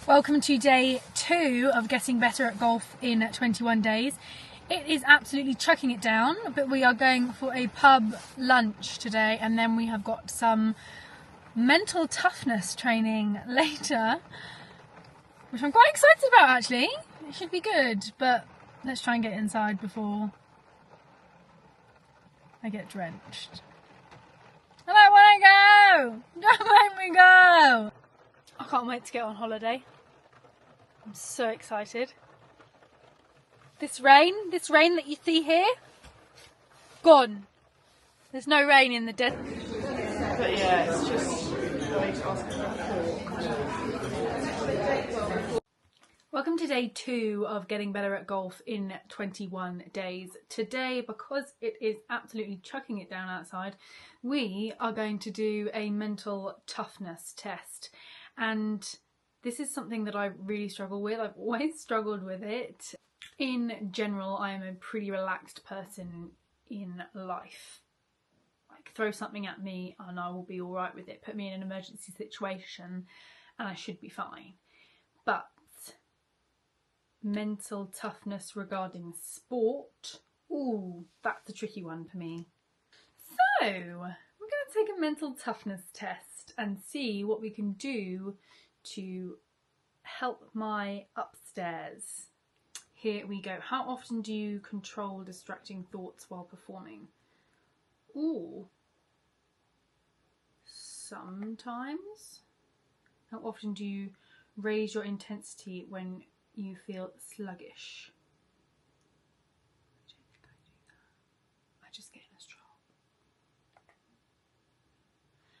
Welcome to day 2 of getting better at golf in 21 days. It is absolutely chucking it down, but we are going for a pub lunch today, and then we have got some mental toughness training later, which I'm quite excited about actually. It should be good, but let's try and get inside before I get drenched. I don't want to go! Don't make me go! I can't wait to get on holiday. I'm so excited. This rain that you see here, gone. There's no rain in the desert. But yeah, it's just going to ask for. Welcome to day 2 of getting better at golf in 21 days. Today, because it is absolutely chucking it down outside, we are going to do a mental toughness test. And this is something that I really struggle with. I've always struggled with it. In general, I am a pretty relaxed person in life. Like, throw something at me and I will be all right with it. Put me in an emergency situation and I should be fine. But mental toughness regarding sport, ooh, that's a tricky one for me. So, we're going to take a mental toughness test and see what we can do to help my upstairs. Here we go. How often do you control distracting thoughts while performing? Ooh. Sometimes. How often do you raise your intensity when you feel sluggish? I don't think I do that. I just get in a stroll.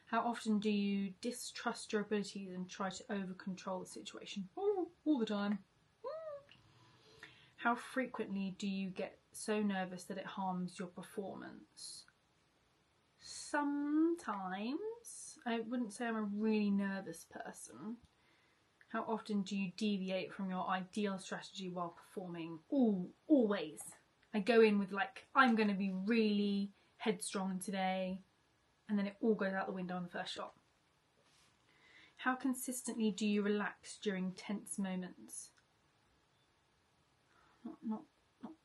How often do you distrust your abilities and try to over-control the situation? Oh, all the time. How frequently do you get so nervous that it harms your performance? Sometimes. I wouldn't say I'm a really nervous person. How often do you deviate from your ideal strategy while performing? Ooh, always. I go in with like, I'm going to be really headstrong today, and then it all goes out the window on the first shot. How consistently do you relax during tense moments?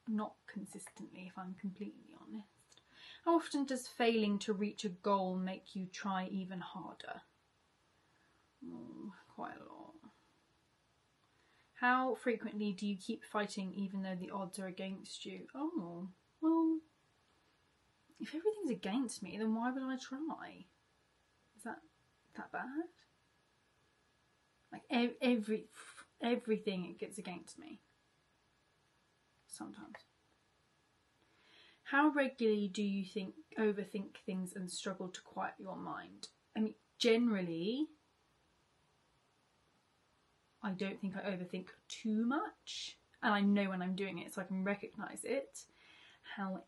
Not consistently, if I'm completely honest. How often does failing to reach a goal make you try even harder? Quite a lot. How frequently do you keep fighting even though the odds are against you? Oh, well, if everything's against me, then why would I try? Is that bad? Like everything it gets against me. Sometimes. How regularly do you overthink things and struggle to quiet your mind? I mean, generally, I don't think I overthink too much, and I know when I'm doing it, so I can recognise it. However,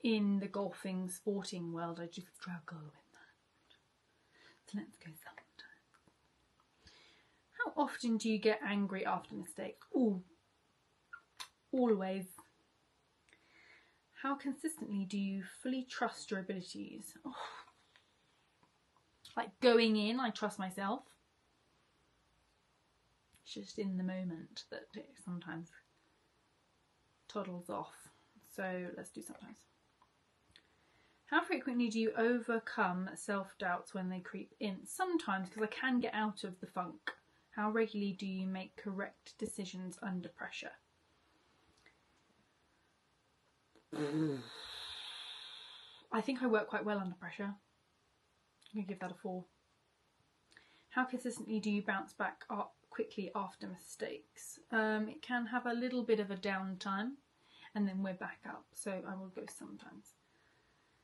in the golfing, sporting world, I just struggle with that. So let's go sometimes. How often do you get angry after mistakes? Ooh, always. How consistently do you fully trust your abilities? Oh. Like going in, I trust myself. It's just in the moment that it sometimes toddles off. So let's do sometimes. How frequently do you overcome self-doubts when they creep in? Sometimes, because I can get out of the funk. How regularly do you make correct decisions under pressure? I think I work quite well under pressure. I'm going to give that a 4. How consistently do you bounce back up quickly after mistakes? It can have a little bit of a downtime and then we're back up, so I will go sometimes.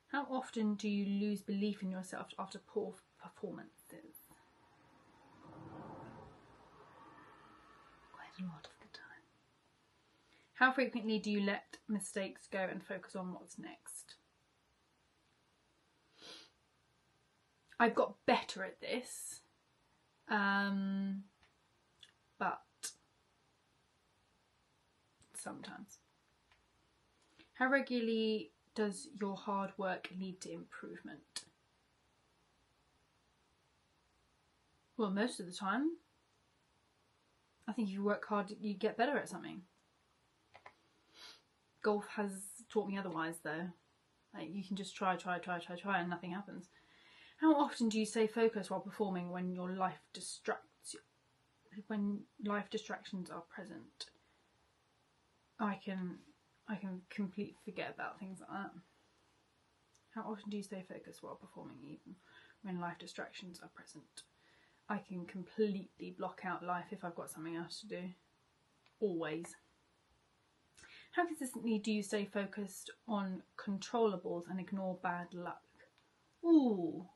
How often do you lose belief in yourself after poor performances? Quite a lot of the time. How frequently do you let mistakes go and focus on what's next? I've got better at this, but sometimes. How regularly does your hard work lead to improvement? Well, most of the time. I think if you work hard, you get better at something. Golf has taught me otherwise, though. Like, you can just try, and nothing happens. How often do you stay focused while performing when your life distracts you? When life distractions are present? I can completely forget about things like that. How often do you stay focused while performing, even when life distractions are present? I can completely block out life if I've got something else to do. Always. How consistently do you stay focused on controllables and ignore bad luck? Ooh.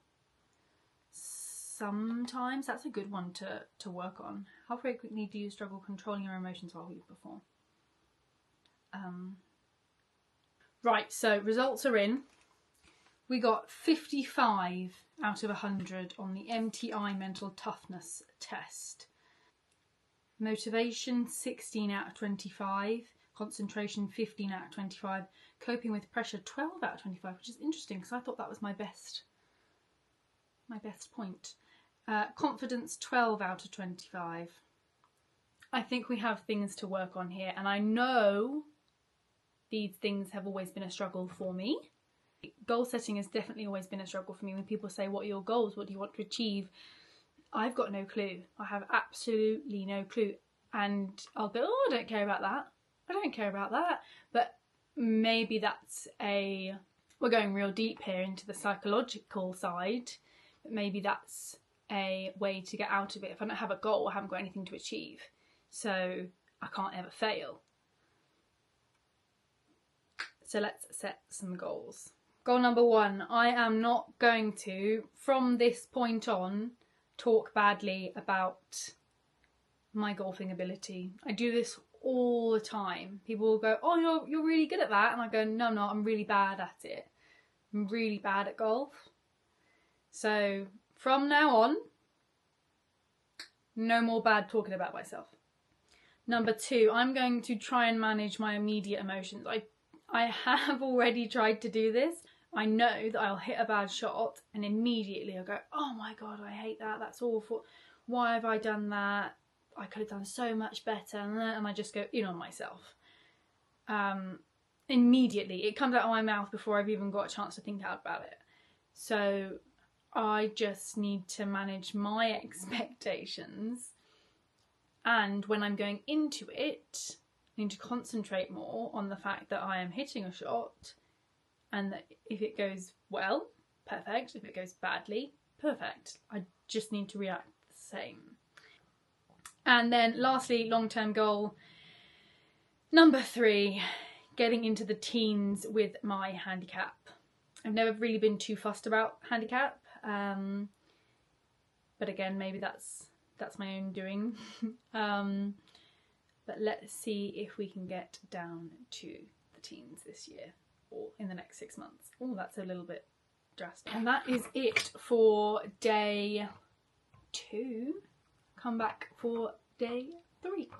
Sometimes. That's a good one to work on. How frequently do you struggle controlling your emotions while you perform? Right, so results are in. We got 55 out of 100 on the MTI mental toughness test. Motivation 16 out of 25. Concentration 15 out of 25. Coping with pressure 12 out of 25, which is interesting because I thought that was my best point. Confidence 12 out of 25. I think we have things to work on here, and I know these things have always been a struggle for me. Goal setting has definitely always been a struggle for me. When people say, what are your goals? What do you want to achieve? I've got no clue. I have absolutely no clue. And I'll go, oh, I don't care about that. I don't care about that. But maybe that's we're going real deep here into the psychological side. But maybe that's a way to get out of it. If I don't have a goal, I haven't got anything to achieve. So I can't ever fail. So let's set some goals. Goal number 1, I am not going to, from this point on, talk badly about my golfing ability. I do this all the time. People will go, oh, you're really good at that. And I go, no, I'm not. I'm really bad at it. I'm really bad at golf. So from now on, no more bad talking about myself. Number 2, I'm going to try and manage my immediate emotions. I have already tried to do this. I know that I'll hit a bad shot and immediately I'll go, oh my God, I hate that. That's awful. Why have I done that? I could have done so much better. And I just go in on myself. Immediately. It comes out of my mouth before I've even got a chance to think out about it. So I just need to manage my expectations. And when I'm going into it, I need to concentrate more on the fact that I am hitting a shot, and that if it goes well, perfect. If it goes badly, perfect. I just need to react the same. And then lastly, long-term goal number 3, getting into the teens with my handicap. I've never really been too fussed about handicap, but again, maybe that's my own doing. But let's see if we can get down to the teens this year or in the next 6 months. Oh, that's a little bit drastic. And that is it for day 2. Come back for day 3.